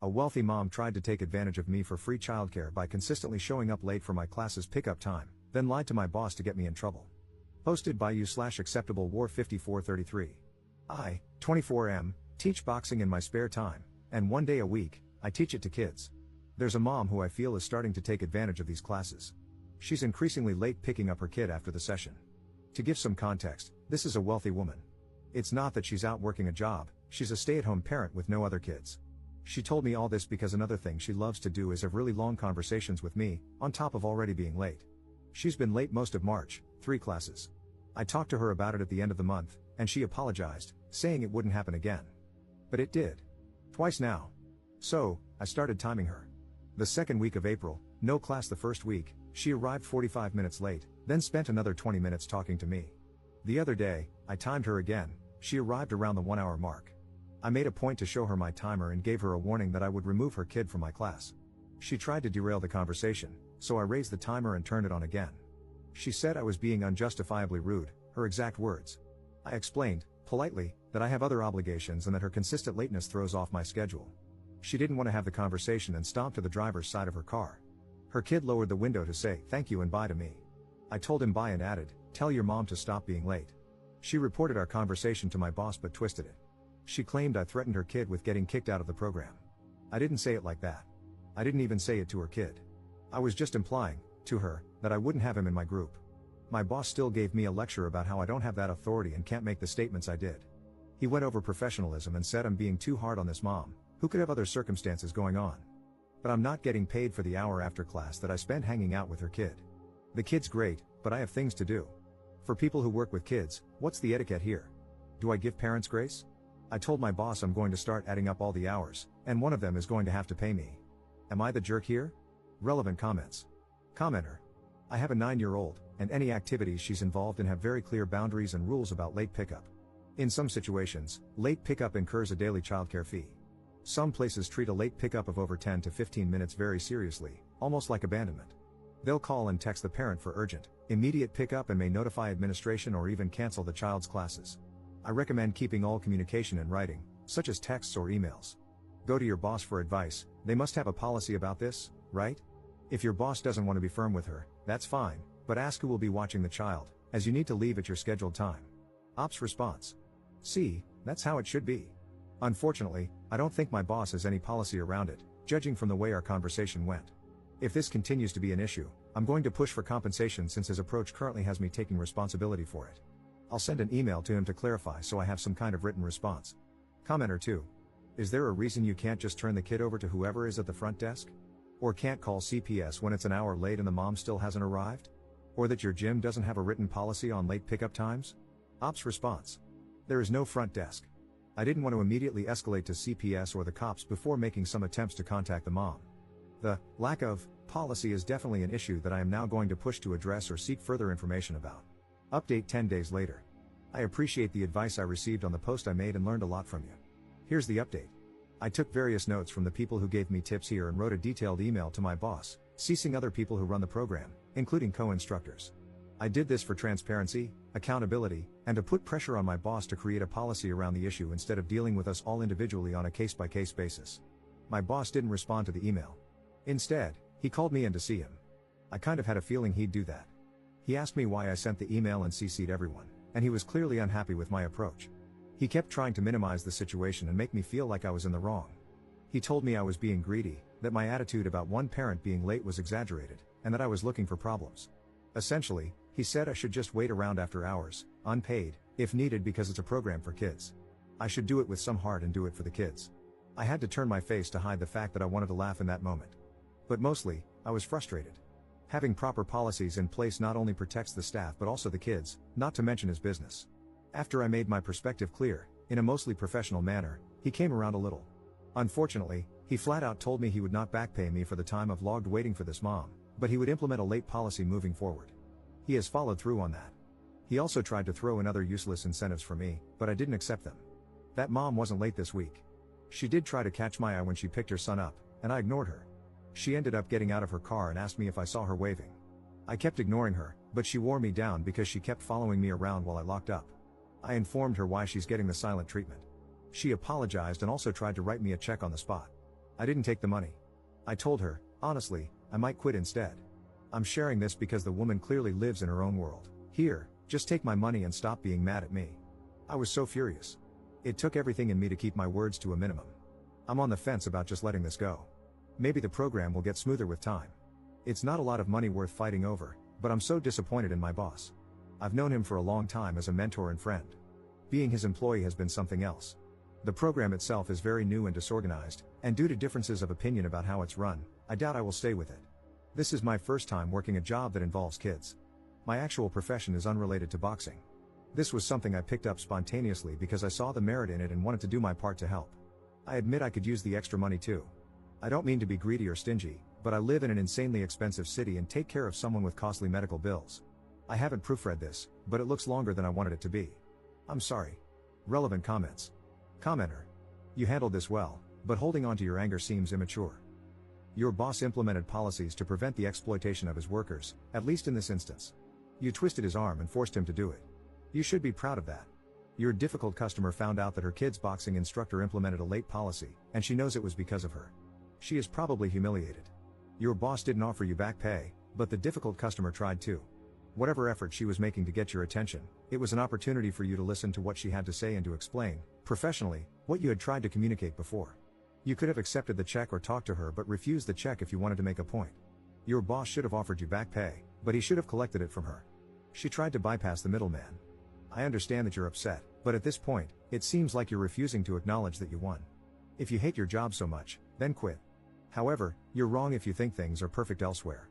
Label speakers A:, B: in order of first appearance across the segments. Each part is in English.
A: A wealthy mom tried to take advantage of me for free childcare by consistently showing up late for my class's pickup time, then lied to my boss to get me in trouble. Posted by you/acceptable war 5433. I, 24M, teach boxing in my spare time, and one day a week, I teach it to kids. There's a mom who I feel is starting to take advantage of these classes. She's increasingly late picking up her kid after the session. To give some context, this is a wealthy woman. It's not that she's out working a job, she's a stay-at-home parent with no other kids. She told me all this because another thing she loves to do is have really long conversations with me, on top of already being late. She's been late most of March, 3 classes. I talked to her about it at the end of the month, and she apologized, saying it wouldn't happen again. But it did. Twice now. So, I started timing her. The second week of April, no class the first week, she arrived 45 minutes late, then spent another 20 minutes talking to me. The other day, I timed her again, she arrived around the 1-hour mark. I made a point to show her my timer and gave her a warning that I would remove her kid from my class. She tried to derail the conversation, so I raised the timer and turned it on again. She said I was being unjustifiably rude, her exact words. I explained, politely, that I have other obligations and that her consistent lateness throws off my schedule. She didn't want to have the conversation and stomped to the driver's side of her car. Her kid lowered the window to say thank you and bye to me. I told him bye and added, tell your mom to stop being late. She reported our conversation to my boss but twisted it. She claimed I threatened her kid with getting kicked out of the program. I didn't say it like that. I didn't even say it to her kid. I was just implying, to her, that I wouldn't have him in my group. My boss still gave me a lecture about how I don't have that authority and can't make the statements I did. He went over professionalism and said I'm being too hard on this mom, who could have other circumstances going on. But I'm not getting paid for the hour after class that I spend hanging out with her kid. The kid's great, but I have things to do. For people who work with kids, what's the etiquette here? Do I give parents grace? I told my boss I'm going to start adding up all the hours, and one of them is going to have to pay me. Am I the jerk here? Relevant comments. Commenter. I have a 9-year-old, and any activities she's involved in have very clear boundaries and rules about late pickup. In some situations, late pickup incurs a daily childcare fee. Some places treat a late pickup of over 10 to 15 minutes very seriously, almost like abandonment. They'll call and text the parent for urgent, immediate pickup and may notify administration or even cancel the child's classes. I recommend keeping all communication in writing, such as texts or emails. Go to your boss for advice, they must have a policy about this, right? If your boss doesn't want to be firm with her, that's fine, but ask who will be watching the child, as you need to leave at your scheduled time. Ops response. See, that's how it should be. Unfortunately, I don't think my boss has any policy around it, judging from the way our conversation went. If this continues to be an issue, I'm going to push for compensation since his approach currently has me taking responsibility for it. I'll send an email to him to clarify so I have some kind of written response. Commenter 2. Is there a reason you can't just turn the kid over to whoever is at the front desk? Or can't call CPS when it's an hour late and the mom still hasn't arrived? Or that your gym doesn't have a written policy on late pickup times? Ops response. There is no front desk. I didn't want to immediately escalate to CPS or the cops before making some attempts to contact the mom. The lack of policy is definitely an issue that I am now going to push to address or seek further information about. Update 10 days later. I appreciate the advice I received on the post I made and learned a lot from you. Here's the update. I took various notes from the people who gave me tips here and wrote a detailed email to my boss, CCing other people who run the program, including co-instructors. I did this for transparency, accountability, and to put pressure on my boss to create a policy around the issue instead of dealing with us all individually on a case-by-case basis. My boss didn't respond to the email. Instead, he called me in to see him. I kind of had a feeling he'd do that. He asked me why I sent the email and CC'd everyone, and he was clearly unhappy with my approach. He kept trying to minimize the situation and make me feel like I was in the wrong. He told me I was being greedy, that my attitude about one parent being late was exaggerated, and that I was looking for problems. Essentially, he said I should just wait around after hours, unpaid, if needed because it's a program for kids. I should do it with some heart and do it for the kids. I had to turn my face to hide the fact that I wanted to laugh in that moment. But mostly, I was frustrated. Having proper policies in place not only protects the staff but also the kids, not to mention his business. After I made my perspective clear, in a mostly professional manner, he came around a little. Unfortunately, he flat out told me he would not back pay me for the time I've logged waiting for this mom, but he would implement a late policy moving forward. He has followed through on that. He also tried to throw in other useless incentives for me, but I didn't accept them. That mom wasn't late this week. She did try to catch my eye when she picked her son up, and I ignored her. She ended up getting out of her car and asked me if I saw her waving. I kept ignoring her, but she wore me down because she kept following me around while I locked up. I informed her why she's getting the silent treatment. She apologized and also tried to write me a check on the spot. I didn't take the money. I told her, honestly, I might quit instead. I'm sharing this because the woman clearly lives in her own world. Here, just take my money and stop being mad at me. I was so furious. It took everything in me to keep my words to a minimum. I'm on the fence about just letting this go. Maybe the program will get smoother with time. It's not a lot of money worth fighting over, but I'm so disappointed in my boss. I've known him for a long time as a mentor and friend. Being his employee has been something else. The program itself is very new and disorganized, and due to differences of opinion about how it's run, I doubt I will stay with it. This is my first time working a job that involves kids. My actual profession is unrelated to boxing. This was something I picked up spontaneously because I saw the merit in it and wanted to do my part to help. I admit I could use the extra money too. I don't mean to be greedy or stingy, but I live in an insanely expensive city and take care of someone with costly medical bills. I haven't proofread this, but it looks longer than I wanted it to be. I'm sorry. Relevant comments. Commenter. You handled this well, but holding on to your anger seems immature. Your boss implemented policies to prevent the exploitation of his workers, at least in this instance. You twisted his arm and forced him to do it. You should be proud of that. Your difficult customer found out that her kid's boxing instructor implemented a late policy, and she knows it was because of her. She is probably humiliated. Your boss didn't offer you back pay, but the difficult customer tried to. Whatever effort she was making to get your attention, it was an opportunity for you to listen to what she had to say and to explain, professionally, what you had tried to communicate before. You could have accepted the check or talked to her but refused the check if you wanted to make a point. Your boss should have offered you back pay, but he should have collected it from her. She tried to bypass the middleman. I understand that you're upset, but at this point, it seems like you're refusing to acknowledge that you won. If you hate your job so much, then quit. However, you're wrong if you think things are perfect elsewhere.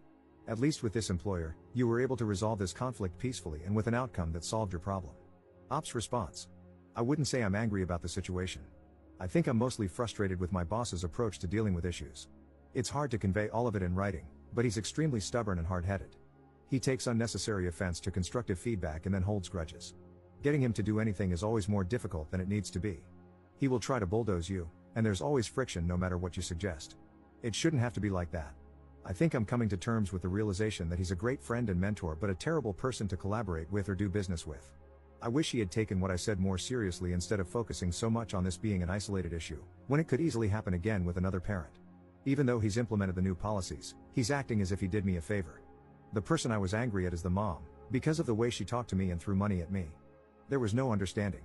A: At least with this employer, you were able to resolve this conflict peacefully and with an outcome that solved your problem. Ops response. I wouldn't say I'm angry about the situation. I think I'm mostly frustrated with my boss's approach to dealing with issues. It's hard to convey all of it in writing, but he's extremely stubborn and hard-headed. He takes unnecessary offense to constructive feedback and then holds grudges. Getting him to do anything is always more difficult than it needs to be. He will try to bulldoze you, and there's always friction no matter what you suggest. It shouldn't have to be like that. I think I'm coming to terms with the realization that he's a great friend and mentor but a terrible person to collaborate with or do business with. I wish he had taken what I said more seriously instead of focusing so much on this being an isolated issue, when it could easily happen again with another parent. Even though he's implemented the new policies, he's acting as if he did me a favor. The person I was angry at is the mom, because of the way she talked to me and threw money at me. There was no understanding.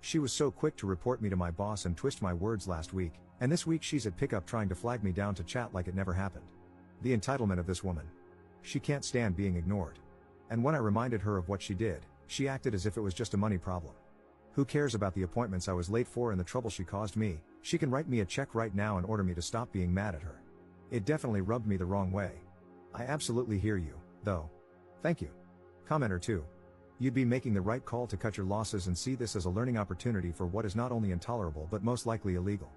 A: She was so quick to report me to my boss and twist my words last week, and this week she's at pickup trying to flag me down to chat like it never happened. The entitlement of this woman. She can't stand being ignored. And when I reminded her of what she did, she acted as if it was just a money problem. Who cares about the appointments I was late for and the trouble she caused me? She can write me a check right now and order me to stop being mad at her. It definitely rubbed me the wrong way. I absolutely hear you, though. Thank you. Commenter 2. You'd be making the right call to cut your losses and see this as a learning opportunity for what is not only intolerable but most likely illegal.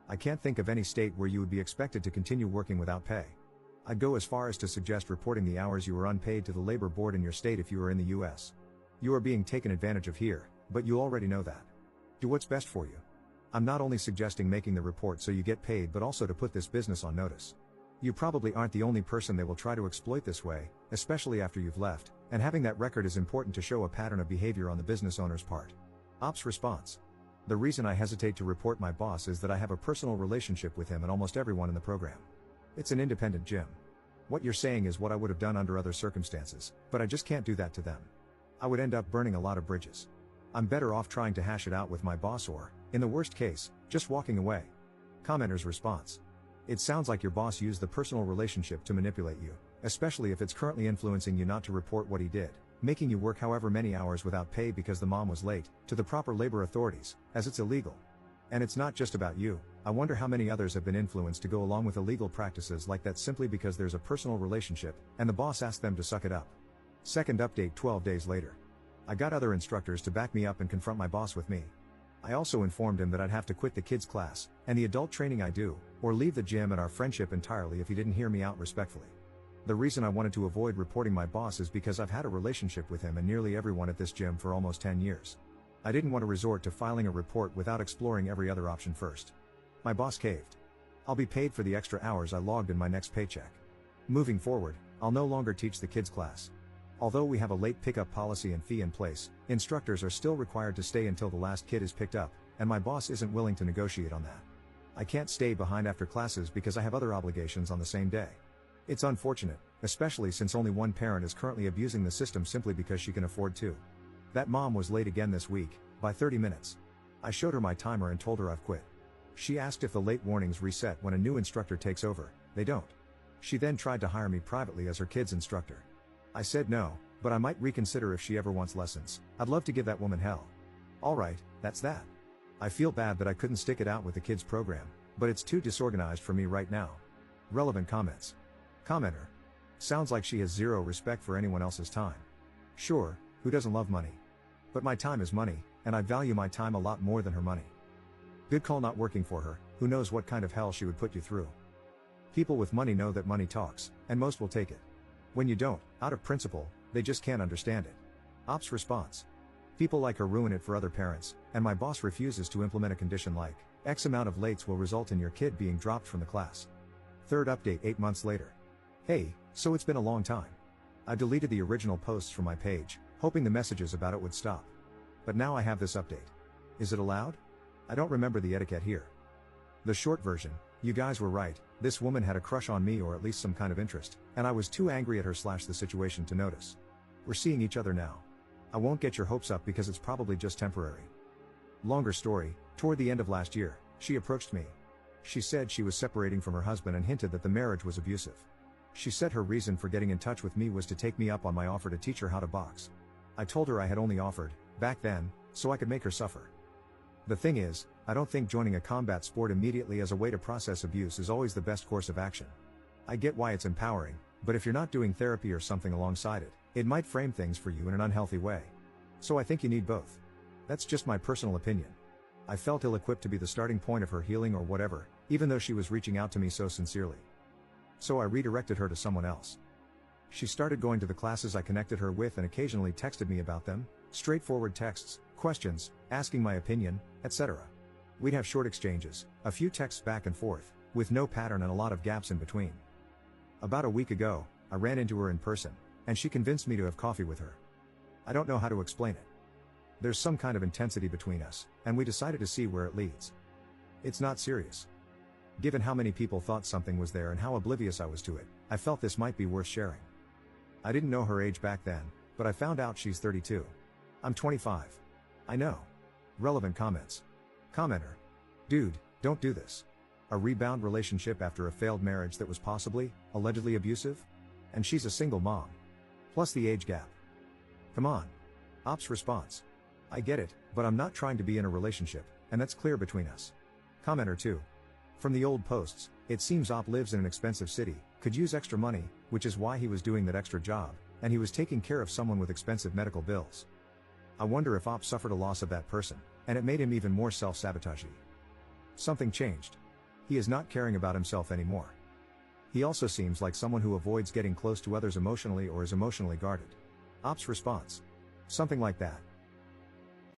A: I can't think of any state where you would be expected to continue working without pay. I'd go as far as to suggest reporting the hours you were unpaid to the labor board in your state if you are in the US. You are being taken advantage of here, but you already know that. Do what's best for you. I'm not only suggesting making the report so you get paid but also to put this business on notice. You probably aren't the only person they will try to exploit this way, especially after you've left, and having that record is important to show a pattern of behavior on the business owner's part. Ops response. The reason I hesitate to report my boss is that I have a personal relationship with him and almost everyone in the program. It's an independent gym. What you're saying is what I would have done under other circumstances, but I just can't do that to them. I would end up burning a lot of bridges. I'm better off trying to hash it out with my boss or, in the worst case, just walking away. Commenter's response. It sounds like your boss used the personal relationship to manipulate you, especially if it's currently influencing you not to report what he did, making you work however many hours without pay because the mom was late, to the proper labor authorities, as it's illegal. And it's not just about you. I wonder how many others have been influenced to go along with illegal practices like that simply because there's a personal relationship, and the boss asked them to suck it up. Second update 12 days later. I got other instructors to back me up and confront my boss with me. I also informed him that I'd have to quit the kids class, and the adult training I do, or leave the gym and our friendship entirely if he didn't hear me out respectfully. The reason I wanted to avoid reporting my boss is because I've had a relationship with him and nearly everyone at this gym for almost 10 years. I didn't want to resort to filing a report without exploring every other option first. My boss caved. I'll be paid for the extra hours I logged in my next paycheck. Moving forward, I'll no longer teach the kids class. Although we have a late pickup policy and fee in place, instructors are still required to stay until the last kid is picked up, and my boss isn't willing to negotiate on that. I can't stay behind after classes because I have other obligations on the same day. It's unfortunate, especially since only one parent is currently abusing the system simply because she can afford to. That mom was late again this week, by 30 minutes. I showed her my timer and told her I've quit. She asked if the late warnings reset when a new instructor takes over. They don't. She then tried to hire me privately as her kid's instructor. I said no, but I might reconsider if she ever wants lessons. I'd love to give that woman hell. Alright, that's that. I feel bad that I couldn't stick it out with the kids program, but it's too disorganized for me right now. Relevant comments. Commenter. Sounds like she has zero respect for anyone else's time. Sure, who doesn't love money? But my time is money, and I value my time a lot more than her money. Good call not working for her, who knows what kind of hell she would put you through. People with money know that money talks, and most will take it. When you don't, out of principle, they just can't understand it. Ops response. People like her ruin it for other parents, and my boss refuses to implement a condition like, X amount of lates will result in your kid being dropped from the class. Third update 8 months later. Hey, so it's been a long time. I deleted the original posts from my page, hoping the messages about it would stop. But now I have this update. Is it allowed? I don't remember the etiquette here. The short version, you guys were right, this woman had a crush on me or at least some kind of interest, and I was too angry at her / the situation to notice. We're seeing each other now. I won't get your hopes up because it's probably just temporary. Longer story, toward the end of last year, she approached me. She said she was separating from her husband and hinted that the marriage was abusive. She said her reason for getting in touch with me was to take me up on my offer to teach her how to box. I told her I had only offered, back then, so I could make her suffer. The thing is, I don't think joining a combat sport immediately as a way to process abuse is always the best course of action. I get why it's empowering, but if you're not doing therapy or something alongside it, it might frame things for you in an unhealthy way. So I think you need both. That's just my personal opinion. I felt ill-equipped to be the starting point of her healing or whatever, even though she was reaching out to me so sincerely. So I redirected her to someone else. She started going to the classes I connected her with and occasionally texted me about them, straightforward texts, questions, asking my opinion, etc. We'd have short exchanges, a few texts back and forth, with no pattern and a lot of gaps in between. About a week ago, I ran into her in person, and she convinced me to have coffee with her. I don't know how to explain it. There's some kind of intensity between us, and we decided to see where it leads. It's not serious. Given how many people thought something was there and how oblivious I was to it, I felt this might be worth sharing. I didn't know her age back then, but I found out she's 32. I'm 25. I know. Relevant comments. Commenter. Dude, don't do this. A rebound relationship after a failed marriage that was possibly, allegedly abusive? And she's a single mom. Plus the age gap. Come on. Ops response. I get it, but I'm not trying to be in a relationship, and that's clear between us. Commenter 2. From the old posts, it seems Op lives in an expensive city, could use extra money, which is why he was doing that extra job, and he was taking care of someone with expensive medical bills. I wonder if Op suffered a loss of that person, and it made him even more self-sabotagey. Something changed. He is not caring about himself anymore. He also seems like someone who avoids getting close to others emotionally or is emotionally guarded. Op's response. Something like that.